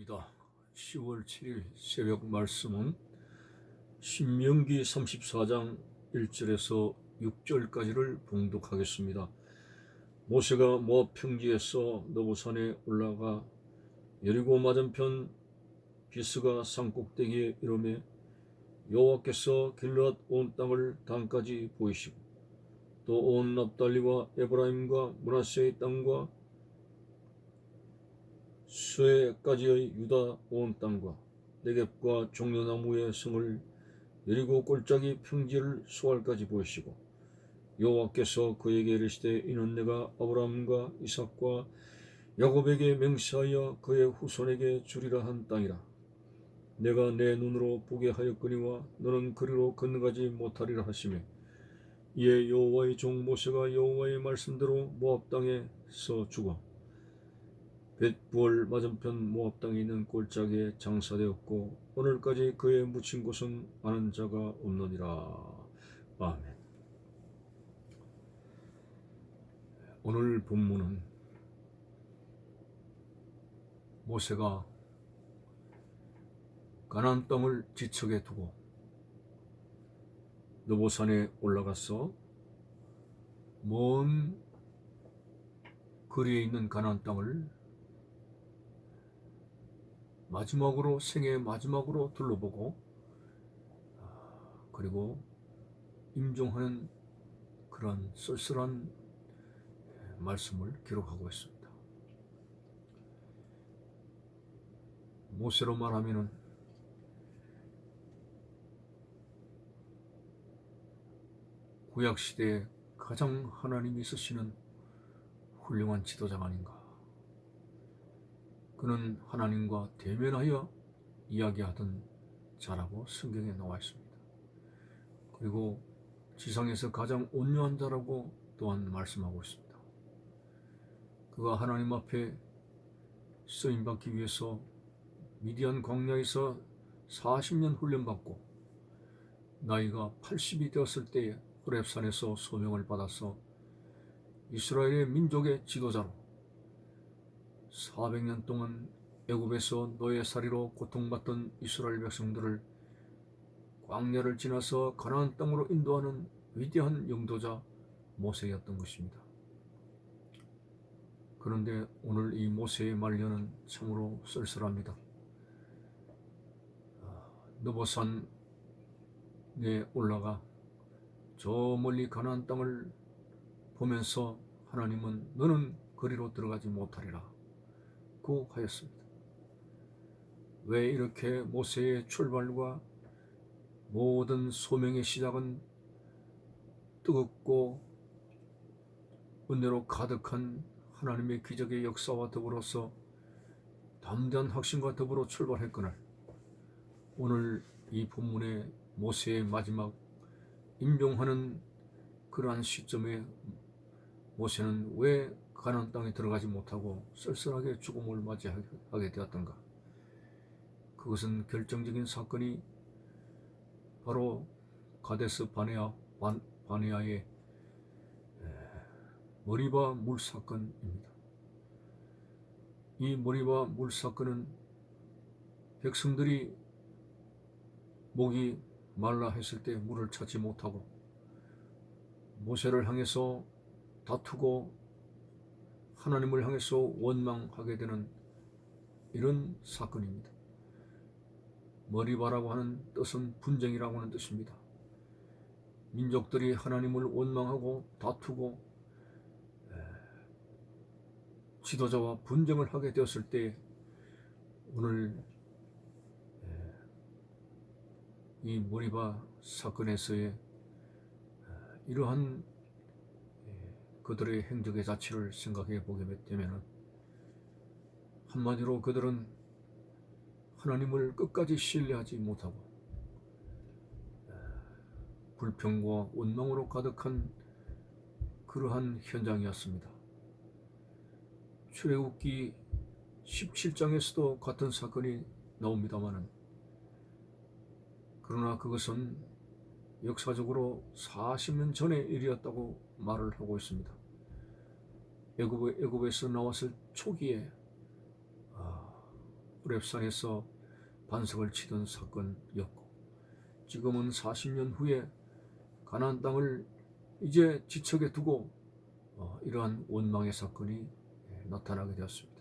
기도합니다. 10월 7일 새벽 말씀은 신명기 34장 1절에서 6절까지를 봉독하겠습니다. 모세가 모압 평지에서 너보산에 올라가 여리고 맞은편 비스가 산꼭대기에 이르매 여호와께서 길르앗 온 땅을 단까지 보이시고 또 온 납달리와 에브라임과 므낫세의 땅과 수에까지의 유다 온 땅과 네겝과 종려나무의 성을 여리고 골짜기 평지를 수알까지 보이시고 여호와께서 그에게 이르시되 이는 내가 아브라함과 이삭과 야곱에게 맹세하여 그의 후손에게 주리라 한 땅이라. 내가 내 눈으로 보게 하였거니와 너는 그리로 건너가지 못하리라 하시매 이에 여호와의 종 모세가 여호와의 말씀대로 모압 땅에서 죽어 벳부얼 맞은편 모압 땅에 있는 골짜기에 장사되었고 오늘까지 그의 묻힌 곳은 아는 자가 없느니라. 아멘. 오늘 본문은 모세가 가나안 땅을 지척에 두고 느보산에 올라가서 먼 거리에 있는 가나안 땅을 마지막으로 생애 마지막으로 둘러보고 그리고 임종하는 그런 쓸쓸한 말씀을 기록하고 있습니다. 모세로 말하면은 구약 시대에 가장 하나님이 쓰시는 훌륭한 지도자가 아닌가. 그는 하나님과 대면하여 이야기하던 자라고 성경에 나와 있습니다. 그리고 지상에서 가장 온유한 자라고 또한 말씀하고 있습니다. 그가 하나님 앞에 쓰임받기 위해서 미디안 광야에서 40년 훈련받고 나이가 80이 되었을 때에 호렙산에서 소명을 받아서 이스라엘의 민족의 지도자로 400년 동안 애굽에서 노예살이로 고통받던 이스라엘 백성들을 광야를 지나서 가나안 땅으로 인도하는 위대한 영도자 모세였던 것입니다. 그런데 오늘 이 모세의 말년은 참으로 쓸쓸합니다. 느보산에 올라가 저 멀리 가나안 땅을 보면서 하나님은 너는 거리로 들어가지 못하리라 고 하였습니다. 왜 이렇게 모세의 출발과 모든 소명의 시작은 뜨겁고 은혜로 가득한 하나님의 기적의 역사와 더불어서 담대한 확신과 더불어 출발했거늘 오늘 이 본문의 모세의 마지막 임종하는 그러한 시점에 모세는 왜 가나안 땅에 들어가지 못하고 쓸쓸하게 죽음을 맞이하게 되었던가? 그것은 결정적인 사건이 바로 가데스 바네아의 머리바 물 사건입니다. 이 머리바 물 사건은 백성들이 목이 말라 했을 때 물을 찾지 못하고 모세를 향해서 다투고 하나님을 향해서 원망하게 되는 이런 사건입니다. 머리바라고 하는 뜻은 분쟁이라고 하는 뜻입니다. 민족들이 하나님을 원망하고 다투고 지도자와 분쟁을 하게 되었을 때 오늘 이 머리바 사건에서의 이러한 그들의 행적의 자체를 생각해 보게 되면 한마디로 그들은 하나님을 끝까지 신뢰하지 못하고 불평과 원망으로 가득한 그러한 현장이었습니다. 출애굽기 17장에서도 같은 사건이 나옵니다마는 그러나 그것은 역사적으로 40년 전의 일이었다고 말을 하고 있습니다. 애굽에서 나왔을 초기에 호렙산에서 반석을 치던 사건이었고, 지금은 40년 후에 가나안 땅을 이제 지척에 두고 이러한 원망의 사건이 나타나게 되었습니다.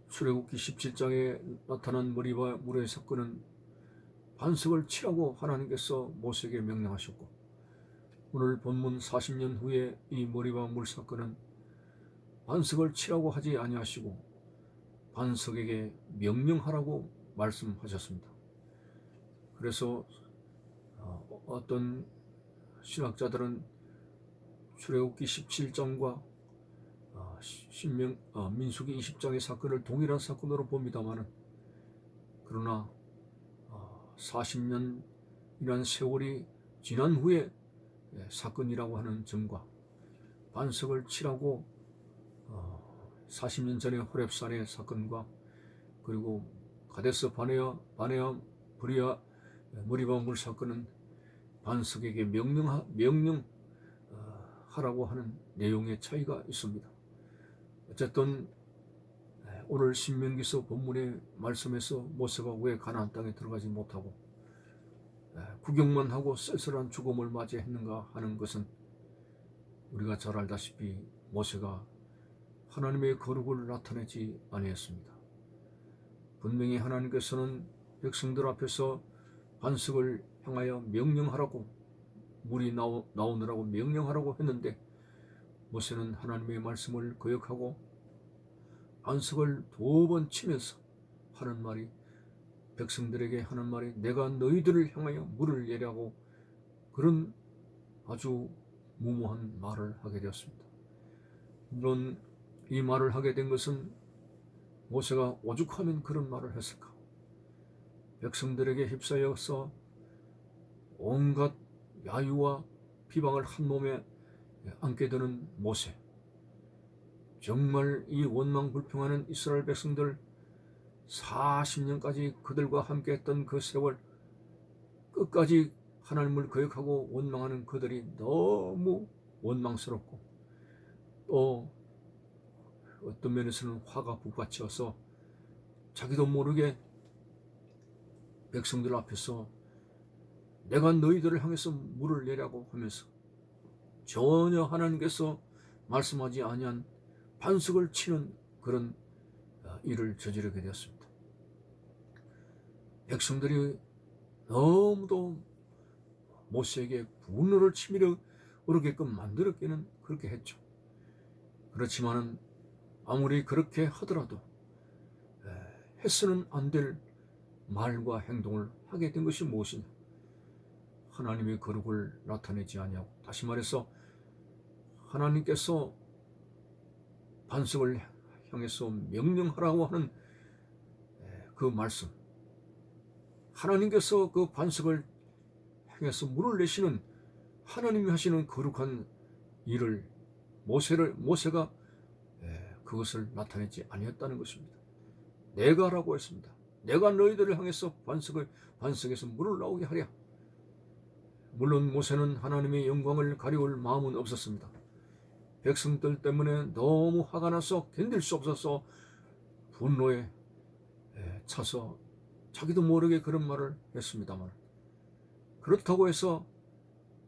출애굽기 17장에 나타난 머리와 물의 사건은 반석을 치라고 하나님께서 모세에게 명령하셨고, 오늘 본문 40년 후에 이 머리와 물 사건은 반석을 치라고 하지 아니하시고 반석에게 명령하라고 말씀하셨습니다. 그래서 어떤 신학자들은 출애굽기 17장과 민수기 20장의 사건을 동일한 사건으로 봅니다마는, 그러나 40년이라는 세월이 지난 후에 사건이라고 하는 점과 반석을 치라고 40년 전에 호렙산의 사건과 그리고 가데스 바네아 브리아 머리바 물 사건은 반석에게 명령하라고 하는 내용의 차이가 있습니다. 어쨌든 오늘 신명기서 본문의 말씀에서 모세가 왜 가나안 땅에 들어가지 못하고 구경만 하고 쓸쓸한 죽음을 맞이했는가 하는 것은, 우리가 잘 알다시피 모세가 하나님의 거룩을 나타내지 아니했습니다. 분명히 하나님께서는 백성들 앞에서 반석을 향하여 명령하라고, 물이 나오느라고 명령하라고 했는데, 모세는 하나님의 말씀을 거역하고 반석을 2번 치면서 하는 말이, 백성들에게 하는 말이 내가 너희들을 향하여 물을 내라고, 그런 아주 무모한 말을 하게 되었습니다. 물론 이 말을 하게 된 것은 모세가 오죽하면 그런 말을 했을까. 백성들에게 휩싸여서 온갖 야유와 비방을 한 몸에 안게 되는 모세, 정말 이 원망불평하는 이스라엘 백성들 40년까지 그들과 함께 했던 그 세월, 끝까지 하나님을 거역하고 원망하는 그들이 너무 원망스럽고, 또 어떤 면에서는 화가 북받쳐서 자기도 모르게 백성들 앞에서 내가 너희들을 향해서 물을 내라고 하면서 전혀 하나님께서 말씀하지 아니한 반석을 치는 그런 일을 저지르게 되었습니다. 백성들이 너무도 모세에게 분노를 치밀어 오르게끔 만들었기는 그렇게 했죠. 그렇지만은 아무리 그렇게 하더라도 해서는 안 될 말과 행동을 하게 된 것이 무엇이냐? 하나님의 거룩을 나타내지 아니하고, 다시 말해서 하나님께서 반석을 향해서 명령하라고 하는 그 말씀, 하나님께서 그 반석을 향해서 물을 내시는, 하나님이 하시는 거룩한 일을 모세가 그것을 나타내지 아니했다는 것입니다. 내가 라고 했습니다. 내가 너희들을 향해서 반석에서 물을 나오게 하랴. 물론 모세는 하나님의 영광을 가리울 마음은 없었습니다. 백성들 때문에 너무 화가 나서 견딜 수 없어서 분노에 차서 자기도 모르게 그런 말을 했습니다만, 그렇다고 해서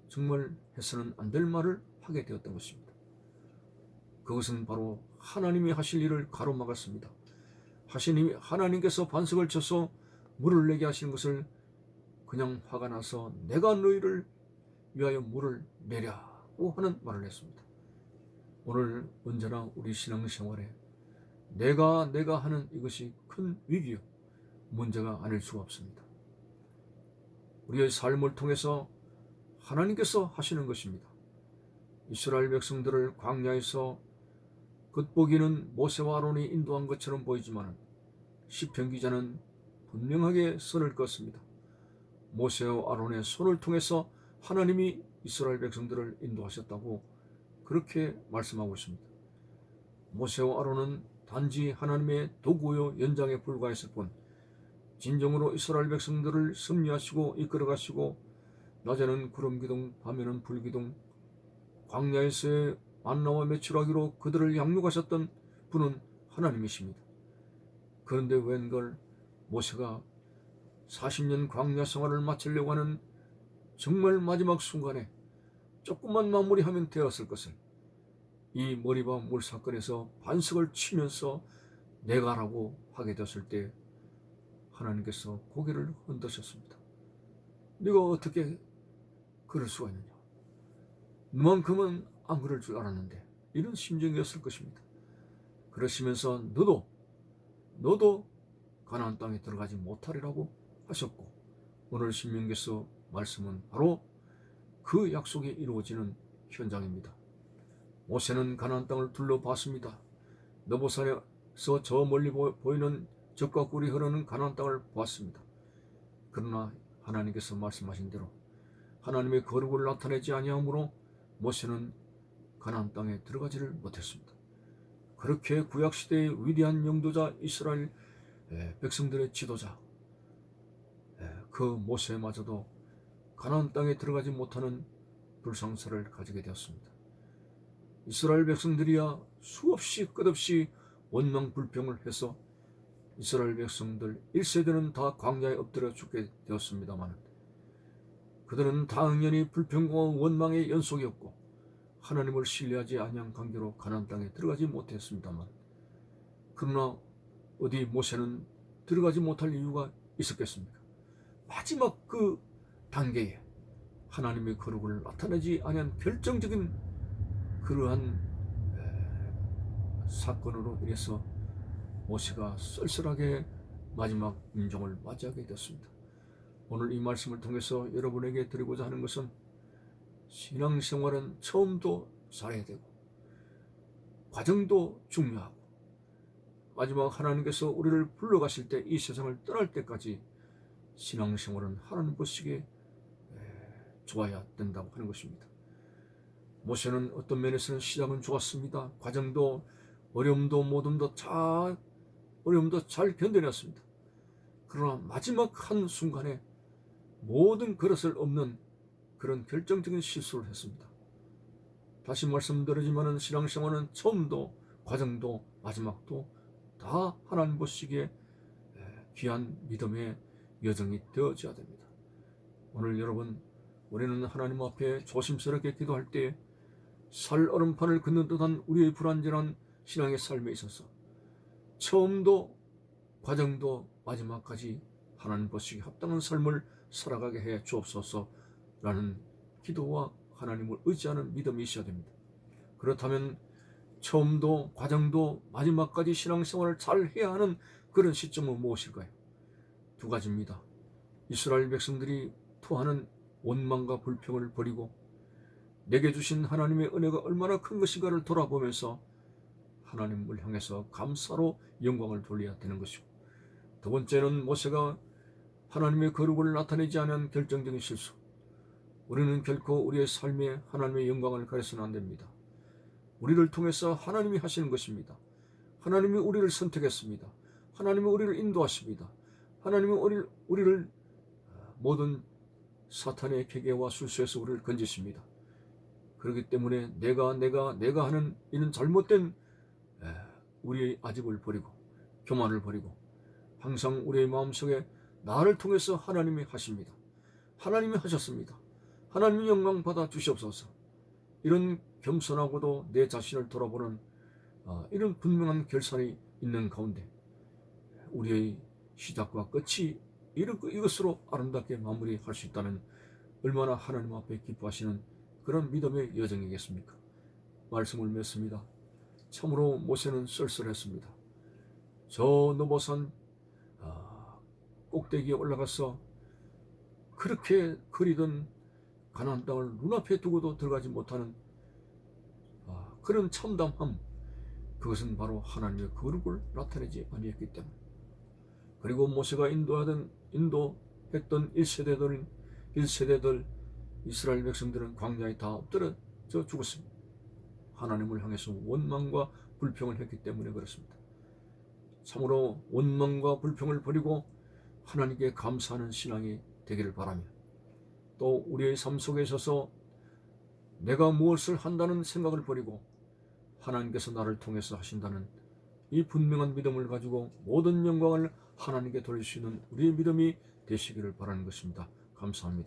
정말 해서는 안 될 말을 하게 되었던 것입니다. 그것은 바로 하나님이 하실 일을 가로막았습니다. 하나님께서 반석을 쳐서 물을 내게 하시는 것을 그냥 화가 나서 내가 너희를 위하여 물을 내라고 하는 말을 했습니다. 오늘 언제나 우리 신앙생활에 내가 하는 이것이 큰 위기요, 문제가 아닐 수가 없습니다. 우리의 삶을 통해서 하나님께서 하시는 것입니다. 이스라엘 백성들을 광야에서 겉보기는 모세와 아론이 인도한 것처럼 보이지만 시편 기자는 분명하게 선을 그었습니다. 모세와 아론의 손을 통해서 하나님이 이스라엘 백성들을 인도하셨다고 그렇게 말씀하고 있습니다. 모세와 아론은 단지 하나님의 도구요 연장에 불과했을 뿐, 진정으로 이스라엘 백성들을 섭리하시고 이끌어가시고 낮에는 구름기둥 밤에는 불기둥, 광야에서의 만나와 메추라기로 그들을 양육하셨던 분은 하나님이십니다. 그런데 웬걸 모세가 40년 광야 생활을 마치려고 하는 정말 마지막 순간에 조금만 마무리하면 되었을 것을 이 머리바 물 사건에서 반석을 치면서 내가 라고 하게 됐을 때 하나님께서 고개를 흔드셨습니다. 네가 어떻게 그럴 수가 있느냐. 너만큼은 안 그럴 줄 알았는데, 이런 심정이었을 것입니다. 그러시면서 너도 가나안 땅에 들어가지 못하리라고 하셨고, 오늘 신명기서 말씀은 바로 그 약속이 이루어지는 현장입니다. 모세는 가나안 땅을 둘러봤습니다. 너보산에서 저 멀리 보이는 적과 꿀이 흐르는 가나안 땅을 보았습니다. 그러나 하나님께서 말씀하신 대로 하나님의 거룩을 나타내지 아니하므로 모세는 가나안 땅에 들어가지를 못했습니다. 그렇게 구약시대의 위대한 영도자 이스라엘 백성들의 지도자 그 모세마저도 가나안 땅에 들어가지 못하는 불상사를 가지게 되었습니다. 이스라엘 백성들이야 수없이 끝없이 원망불평을 해서 이스라엘 백성들 1세대는 다 광야에 엎드려 죽게 되었습니다만, 그들은 당연히 불평과 원망의 연속이었고 하나님을 신뢰하지 아니한 관계로 가나안 땅에 들어가지 못했습니다만, 그러나 어디 모세는 들어가지 못할 이유가 있었겠습니까? 마지막 그 단계에 하나님의 거룩을 나타내지 아니한 결정적인 그러한 사건으로 인해서 모세가 쓸쓸하게 마지막 임종을 맞이하게 되었습니다. 오늘 이 말씀을 통해서 여러분에게 드리고자 하는 것은, 신앙생활은 처음도 잘해야 되고 과정도 중요하고 마지막 하나님께서 우리를 불러가실 때, 이 세상을 떠날 때까지 신앙생활은 하나님 보시기에 좋아야 된다고 하는 것입니다. 모세는 어떤 면에서는 시작은 좋았습니다. 과정도 어려움도 모둠도 잘 견뎌냈습니다. 그러나 마지막 한 순간에 모든 그릇을 엎는 그런 결정적인 실수를 했습니다. 다시 말씀드리지만 신앙생활은 처음도 과정도 마지막도 다 하나님 보시기에 귀한 믿음의 여정이 되어져야 됩니다. 오늘 여러분, 우리는 하나님 앞에 조심스럽게 기도할 때 살 얼음판을 긋는 듯한 우리의 불완전한 신앙의 삶에 있어서 처음도 과정도 마지막까지 하나님 보시기에 합당한 삶을 살아가게 해 주옵소서라는 기도와 하나님을 의지하는 믿음이 있어야 됩니다. 그렇다면 처음도 과정도 마지막까지 신앙생활을 잘 해야 하는 그런 시점은 무엇일까요? 두 가지입니다. 이스라엘 백성들이 토하는 원망과 불평을 버리고 내게 주신 하나님의 은혜가 얼마나 큰 것인가를 돌아보면서 하나님을 향해서 감사로 영광을 돌려야 되는 것이고, 두 번째는 모세가 하나님의 거룩을 나타내지 않은 결정적인 실수. 우리는 결코 우리의 삶에 하나님의 영광을 가려서는 안 됩니다. 우리를 통해서 하나님이 하시는 것입니다. 하나님이 우리를 선택했습니다. 하나님이 우리를 인도하십니다. 하나님이 우리를 모든 사탄의 계계와 술수에서 우리를 건지십니다. 그렇기 때문에 내가 하는 이런 잘못된 우리의 아집을 버리고 교만을 버리고 항상 우리의 마음속에 나를 통해서 하나님이 하십니다. 하나님이 하셨습니다. 하나님이 영광 받아 주시옵소서. 이런 겸손하고도 내 자신을 돌아보는 이런 분명한 결산이 있는 가운데 우리의 시작과 끝이 이것으로 아름답게 마무리할 수 있다면 얼마나 하나님 앞에 기뻐하시는 그런 믿음의 여정이겠습니까? 말씀을 맺습니다. 참으로 모세는 쓸쓸했습니다. 저 너보산 꼭대기에 올라가서 그렇게 그리던 가나안 땅을 눈앞에 두고도 들어가지 못하는 그런 참담함, 그것은 바로 하나님의 거룩을 나타내지 아니했기 때문. 그리고 모세가 인도했던 1세대들 이스라엘 백성들은 광야에 다 엎드려져 죽었습니다. 하나님을 향해서 원망과 불평을 했기 때문에 그렇습니다. 참으로 원망과 불평을 버리고 하나님께 감사하는 신앙이 되기를 바라며, 또 우리의 삶 속에 있어서 내가 무엇을 한다는 생각을 버리고 하나님께서 나를 통해서 하신다는 이 분명한 믿음을 가지고 모든 영광을 하나님께 돌릴 수 있는 우리의 믿음이 되시기를 바라는 것입니다. 감사합니다.